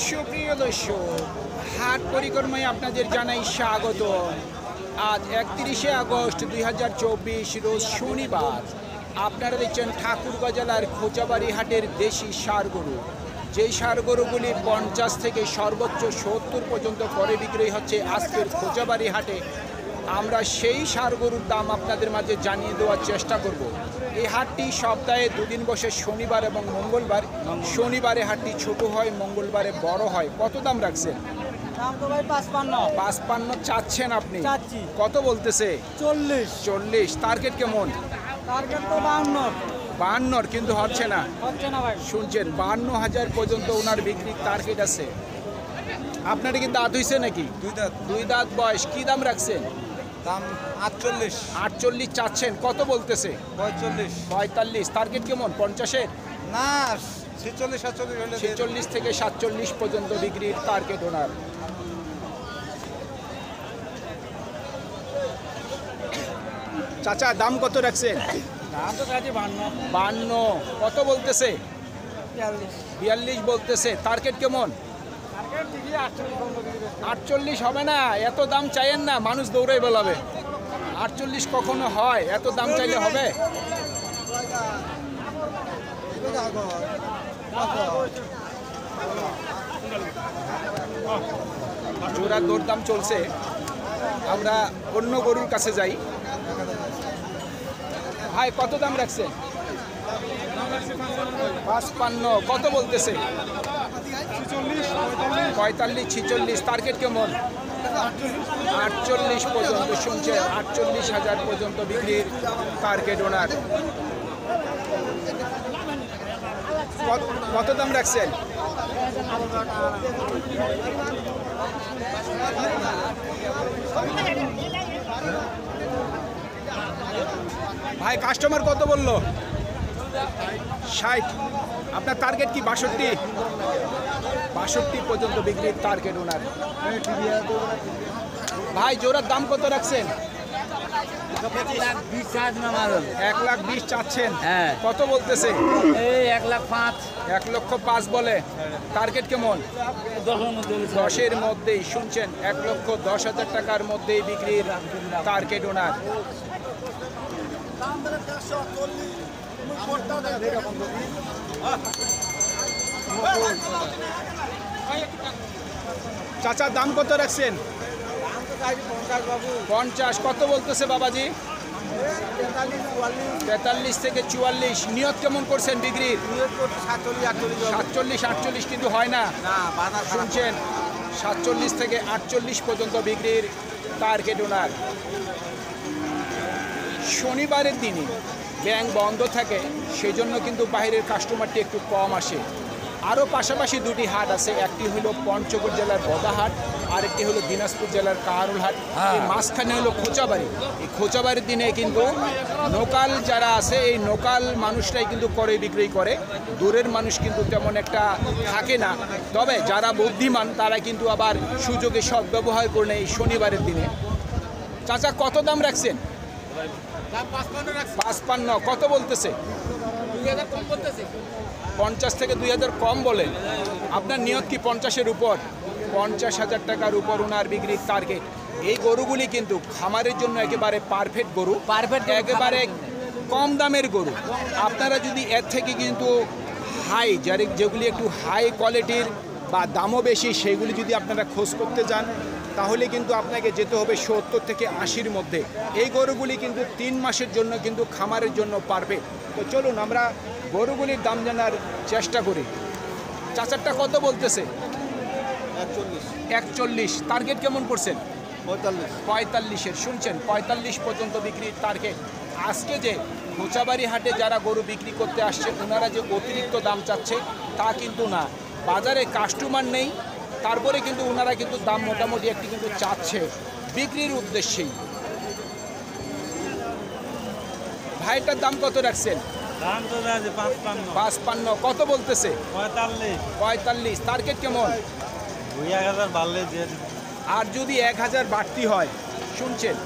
সুপ্রিয় দর্শক, হাট পরিক্রমায় আপনাদের জানাই স্বাগত। আজ 31শে আগস্ট 2024 রোজ শনিবার। আপনারা দেখছেন ঠাকুরগাঁ জেলার খোঁচাবাড়ি হাটের দেশি ষাঁড় গরু। যেই ষাঁড় গরুগুলি 50 থেকে সর্বোচ্চ 70 পর্যন্ত করে বিক্রি হচ্ছে আজকের খোঁচাবাড়ি হাটে। আমরা সেই ষাঁড় গরুর দাম আপনাদের মাঝে জানিয়ে দেওয়ার চেষ্টা করব। এই হাটটি সপ্তাহে দুদিন বসে, শনিবার এবং মঙ্গলবার। শনিবারে হাটটি ছোট হয়, মঙ্গলবারে বড় হয়। কত দাম রাখছেন? দাম তো ভাই 55 55 চাচ্ছেন আপনি? চাচ্ছি। কত বলতেছে? 40 টার্গেট কেমন? টার্গেট তো 52 52 কিন্তু হচ্ছে না ভাই। শুনছেন 52,000 পর্যন্ত ওনার বিক্রির টার্গেট আছে। আপনার কি দাঁত হইছে নাকি? দুই দাঁত বয়স। কি দাম রাখছেন? দাম 48 48 চাচ্ছেন। কত বলতেছে? 45 টার্গেট কেমন? 50-এর না 46 47 হলে 46 থেকে 47 পর্যন্ত বিক্রির টার্গেট ওনার। চাচা দাম কত রাখছেন? দাম তো কাছে 52। কত বলতেছে? 42 বলতেছে। টার্গেট কেমন? 48 হবে না, এত দাম চাইেন না, মানুষ দৌড়াই বেলাবে। 48 কখনো হয়? এত দাম চাইলে হবে? জোড়া দরদাম চলছে। আমরা অন্য গরুর কাছে যাই। ভাই কত দাম রাখছেন? 55। কত বলতেছে? 45 46। টার্গেট কেমন? 48 পর্যন্ত শুনছেন। 48,000 পর্যন্ত বিক্রির টার্গেট ওনার। কত দাম রাখছেন? ভাই কাস্টমার কত বললো? 60। আপনার টার্গেট কি 62? 62 পর্যন্ত বিক্রির টার্গেট ওনার। ভাই জোড়ার দাম কত রাখছেন? 1,20,000 চাচ্ছেন। হ্যাঁ। কত বলতেছে? এই 1,05,000 1,05,000 বলে। টার্গেট কেমন? 10-এর মধ্যেই শুনছেন। 1,10,000 টাকার মধ্যেই বিক্রির টার্গেট ওনার। চাচা দাম কত রাখছেন? 50। কত বলতেছে বাবাজি? 43 থেকে 44। নিয়ত কেমন করছেন বিক্রির? 47 48 কিন্তু হয় না শুনছেন। 47 থেকে 48 পর্যন্ত বিক্রির টার্গেট ওনার। শনিবারের দিনে ব্যাংক বন্ধ থাকে, সেই জন্য কিন্তু বাইরের কাস্টমারটি একটু কম আসে। আরও পাশাপাশি দুটি হাট আছে। একটি হলো পঞ্চগড় জেলার বদাহাট, আর একটি হলো দিনাজপুর জেলার কাহারুল হাট। এই মাঝখানে হলো খোঁচাবাড়ি। এই খোঁচাবাড়ির দিনে কিন্তু লোকাল যারা আছে, এই লোকাল মানুষরাই কিন্তু করে বিক্রি করে। দূরের মানুষ কিন্তু তেমন একটা থাকে না। তবে যারা বুদ্ধিমান তারা কিন্তু আবার সুযোগে সদ্ব্যবহার করে নেয় এই শনিবারের দিনে। চাচা কত দাম রাখছেন? 55। কত বলতেছে? 50 থেকে 2,000 কম বলেন। আপনার নিয়ত কি 50-এর উপর? 50,000 টাকার উপর ওনার বিক্রির টার্গেট। এই গরুগুলি কিন্তু খামারের জন্য একেবারে পারফেক্ট গরু, একেবারে কম দামের গরু। আপনারা যদি এর থেকে কিন্তু হাই, যেগুলি একটু হাই কোয়ালিটির বা দামও বেশি, সেইগুলি যদি আপনারা খোঁজ করতে যান, তাহলে কিন্তু আপনাকে যেতে হবে 70 থেকে 80-র মধ্যে। এই গরুগুলি কিন্তু 3 মাসের জন্য কিন্তু খামারের জন্য পারফেক্ট। তো চলুন আমরা গরুগুলির দাম জানার চেষ্টা করি। চাচারটা কত বলতেছে? 41। টার্গেট কেমন করছেন? 45-এর শুনছেন। 45 পর্যন্ত বিক্রির টার্গেট। আজকে যে খোঁচাবাড়ি হাটে যারা গরু বিক্রি করতে আসছে, ওনারা যে অতিরিক্ত দাম চাচ্ছে তা কিন্তু না। বাজারে কাস্টমার নেই, তারপরে কিন্তু ওনারা কিন্তু দাম মোটামুটি একটি কিন্তু চাচ্ছে বিক্রির উদ্দেশ্যেই। ভাইটার দাম কত রাখছেন? 55। কত বলতেছে? 45। টার্গেট কেমন? 2,000 বাড়লে যে। আর যদি 1,000 বাড়তি হয় শুনছেন।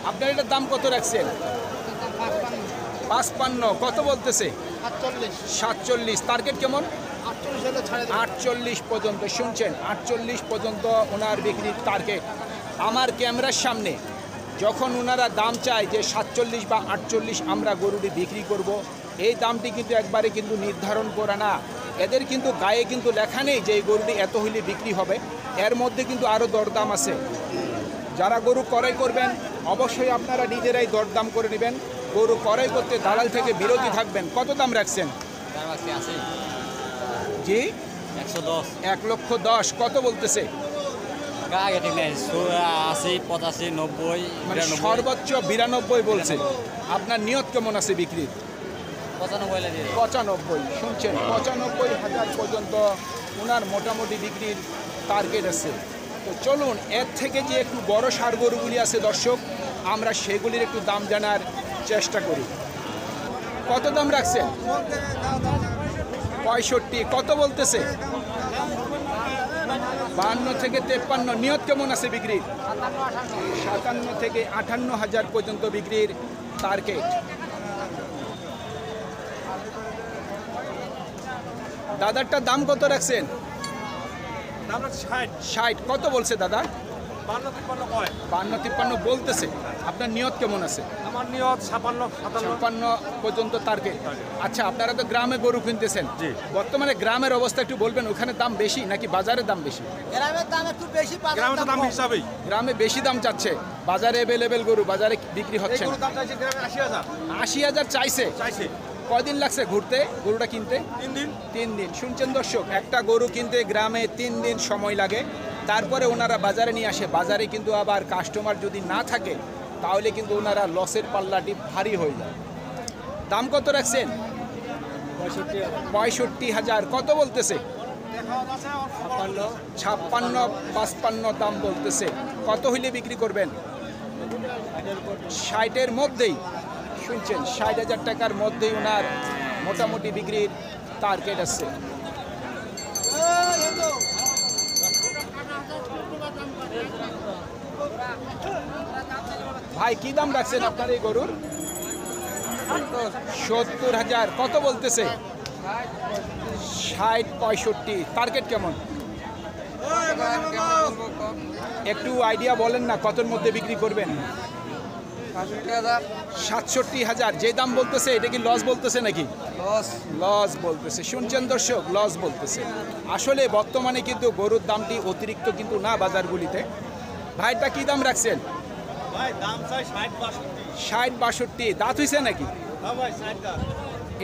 আপনার এটার দাম কত রাখছেন? 55 কত বলতেছে? 47 টার্গেট কেমন? 48 পর্যন্ত। শুনছেন, 48 পর্যন্ত ওনার বিক্রির টার্গেট। আমার ক্যামেরার সামনে যখন ওনারা দাম চায় যে 47 বা 48 আমরা গরুটি বিক্রি করব, এই দামটি কিন্তু একবারে কিন্তু নির্ধারণ করা না। এদের কিন্তু গায়ে কিন্তু লেখা নেই যে এই গরুটি এত হইলে বিক্রি হবে। এর মধ্যে কিন্তু আরও দরদাম আছে। যারা গরু ক্রয় করবেন অবশ্যই আপনারা নিজেরাই দরদাম করে নেবেন। গরু ক্রয় করতে দালাল থেকে বিরতি থাকবেন। কত দাম রাখছেন? জি, 1,10,000 কত বলতেছে? 80, 85, 90, মানে সর্বোচ্চ 92 বলছে। আপনার নিয়ত কেমন আছে বিক্রির? 95। শুনছেন, 95,000 পর্যন্ত ওনার মোটামুটি বিক্রির টার্গেট আছে। তো চলুন এর থেকে যে একটু বড় সার গরুগুলি আছে দর্শক, আমরা সেগুলির একটু দাম জানার চেষ্টা করি। কত দাম রাখছেন? 65 কত বলতেছে? 52 থেকে 53। নিয়ত কেমন আছে বিক্রির? 57 থেকে 58,000 পর্যন্ত বিক্রির টার্গেট। দাদারটার দাম কত রাখছেন? 60 কত বলছে দাদা? 52-53 বলতেছে। আপনার নিয়ত কেমন আছে? আমার নিয়ত 56 পর্যন্ত টার্গেট। আচ্ছা, আপনারা তো গ্রামে গরু কিনতেছেন, জি। বর্তমানে গ্রামের অবস্থা একটু বলবেন। ওখানে দাম বেশি নাকি বাজারের দাম বেশি? গ্রামের দাম একটু বেশি, গ্রামের দাম হিসাবেই গ্রামে বেশি দাম চাচ্ছে, বাজারে অ্যাভেলেবেল গরু বাজারে বিক্রি হচ্ছে না। দাম চাইছে গ্রামে 80,000 80,000 চাইছে। কয়দিন লাগছে ঘুরতে গরুটা কিনতে? 3 দিন। শুনছেন দর্শক, একটা গরু কিনতে গ্রামে 3 দিন সময় লাগে। তারপরে ওনারা বাজারে নিয়ে আসে। বাজারে কিন্তু আবার কাস্টমার যদি না থাকে তাহলে কিন্তু ওনারা লসের পাল্লাটি ভারী হয়ে যায়। দাম কত রাখছেন? 65,000 কত বলতেছে? 56-55 দাম বলতেছে। কত হইলে বিক্রি করবেন? 60-এর মধ্যেই। শুনছেন, 60,000 টাকার মধ্যেই ওনার মোটামুটি বিক্রির টার্গেট আছে। ভাই কি দাম রাখছেন আপনার এই গরুর? 70,000 কত বলতেছে? 60-65 টার্গেট কেমন? একটু আইডিয়া বলেন না, কতর মধ্যে বিক্রি করবেন? 67,000 যে দাম বলতেছে, এটা কি লস বলতেছে নাকি? লস বলতেছে। শুনছেন দর্শক, লস বলতেছে। আসলে বর্তমানে কিন্তু গরুর দামটি অতিরিক্ত কিন্তু না বাজারগুলিতে। ভাইটা কি দাম রাখছেন? ভাই দাম চাই 60-62 দাঁত হইছে নাকি? ভাই 60 দাম।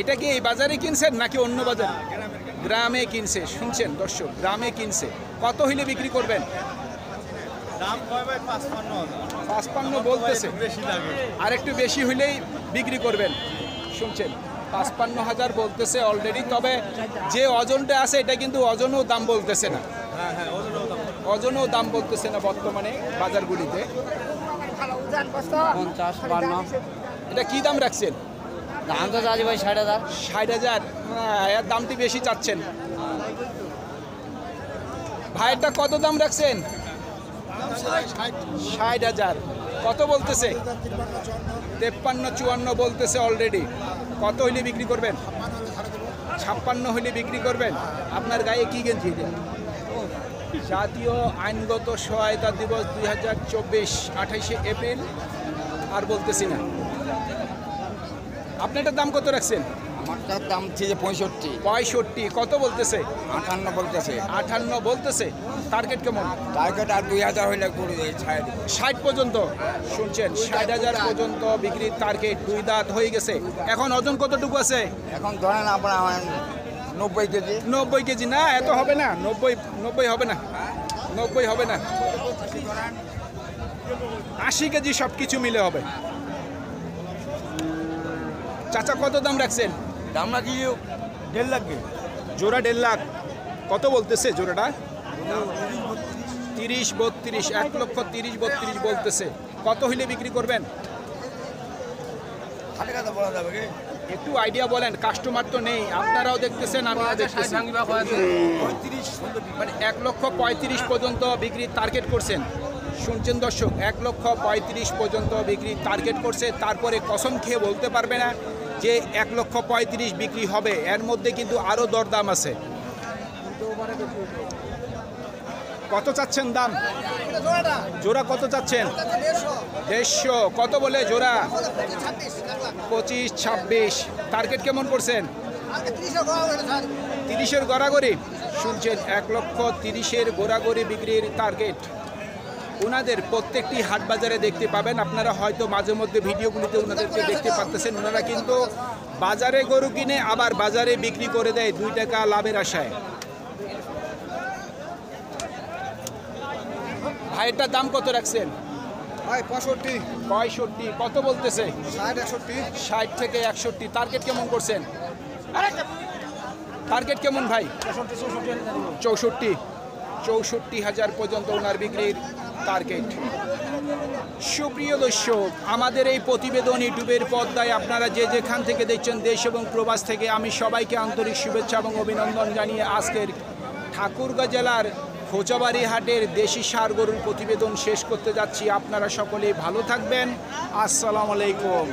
এটা কি এই বাজারে কিনছেন নাকি অন্য বাজারে? গ্রামে কিনছে। শুনছেন দর্শক, গ্রামে কিনছে। কত হইলে বিক্রি করবেন? দাম কয় ভাই? 55,000 55 বলতেছে। বেশি লাগে, আর একটু বেশি হইলেই বিক্রি করবেন। শুনছেন, 55,000 বলতেছে অলরেডি। তবে যে ওজনটা আছে এটা কিন্তু ওজনও দাম বলতেছে না। ওজনও দাম বলতেছে না বর্তমানে বাজারগুলিতে। 50-52 এটা কি দাম রাখছেন? দাম তো চাচ্ছি ভাই 60,000। 60,000 এর দামটি বেশি চাচ্ছেন। ভাইটা কত দাম রাখছেন? 60,000 কত বলতেছে? 53-54 বলতেছে অলরেডি। কত হইলে বিক্রি করবেন? 56 হইলে বিক্রি করবেন। আপনার গায়ে কি গেঞ্জি এটা? জাতীয় আইনগত সহায়তা দিবস 2024 28শে এপ্রিল। আর বলতেছি না। আপনি এটার দাম কত রাখছেন? আমারটার দাম ছিল 65, কত বলতেছে? 58 বলতেছে। 58 বলতেছে। টার্গেট কেমন? টার্গেট আর 2,000 হইলে করে দেয়, ছাড় দেব। 60 পর্যন্ত। শুনছেন, 60,000 পর্যন্ত বিক্রির টার্গেট। 2 দাঁত হয়ে গেছে। এখন ওজন কতটুকু আছে? এখন ধরেন আপনার 90 কেজি। 90 কেজি না, এত হবে না। 90 হবে না। 90 হবে না। 80 কেজি সব কিছু মিলে হবে। চাচা কত দাম রাখছেন? দাম নাকি 1.5 লাখ। জোড়া 1.5 লাখ। কত বলতেছে জোড়াটা? 30-32 1,30,32 বলতেছে। কত হইলে বিক্রি করবেন? খালি কথা বলা যাবে কি? একটু আইডিয়া বলেন, কাস্টমার তো নেই, আপনারাও দেখতেছেন আমিও দেখতেছি। মানে 1,35,000 পর্যন্ত বিক্রির টার্গেট করছেন। শুনছেন দর্শক, 1,35,000 পর্যন্ত বিক্রির টার্গেট করছে। তারপরে কসম খেয়ে বলতে পারবে না যে 1,35,000 বিক্রি হবে এর মধ্যে কিন্তু আরও দরদাম আছে। কত চাচ্ছেন দাম? জোড়া কত চাচ্ছেন? 150। কত বলে জোড়া? 25-26। টার্গেট কেমন করছেন? 30-এর গড়াগড়ি শুনছেন, 1,30,000 গোড়াগড়ি বিক্রির টার্গেট। ওনাদের প্রত্যেকটি হাট বাজারে দেখতে পাবেন, আপনারা হয়তো মাঝে মধ্যে ভিডিওগুলিতে ওনাদেরকে দেখতে পাচ্ছেন। ওনারা কিন্তু বাজারে গরু কিনে আবার বাজারে বিক্রি করে দেয় 2 টাকা লাভের আশায়। ভাইয়েরটার দাম কত রাখছেন? ভাই 65, 65। কত বলতেছে? 60, 61। 60 থেকে 61। টার্গেট কেমন করছেন? টার্গেট কেমন ভাই? 64,000 পর্যন্ত ওনার বিক্রির টার্গেট। সুপ্রিয় দর্শক, আমাদের এই প্রতিবেদন ইউটিউবের পর্দায় আপনারা যে যেখান থেকে দেখছেন, দেশ এবং প্রবাস থেকে, আমি সবাইকে আন্তরিক শুভেচ্ছা এবং অভিনন্দন জানিয়ে আজকের ঠাকুরগাঁ জেলার খোঁচাবাড়ি হাটের দেশি ষাঁড় গরুর প্রতিবেদন শেষ করতে যাচ্ছি। আপনারা সকলেই ভালো থাকবেন। আসসালামু আলাইকুম।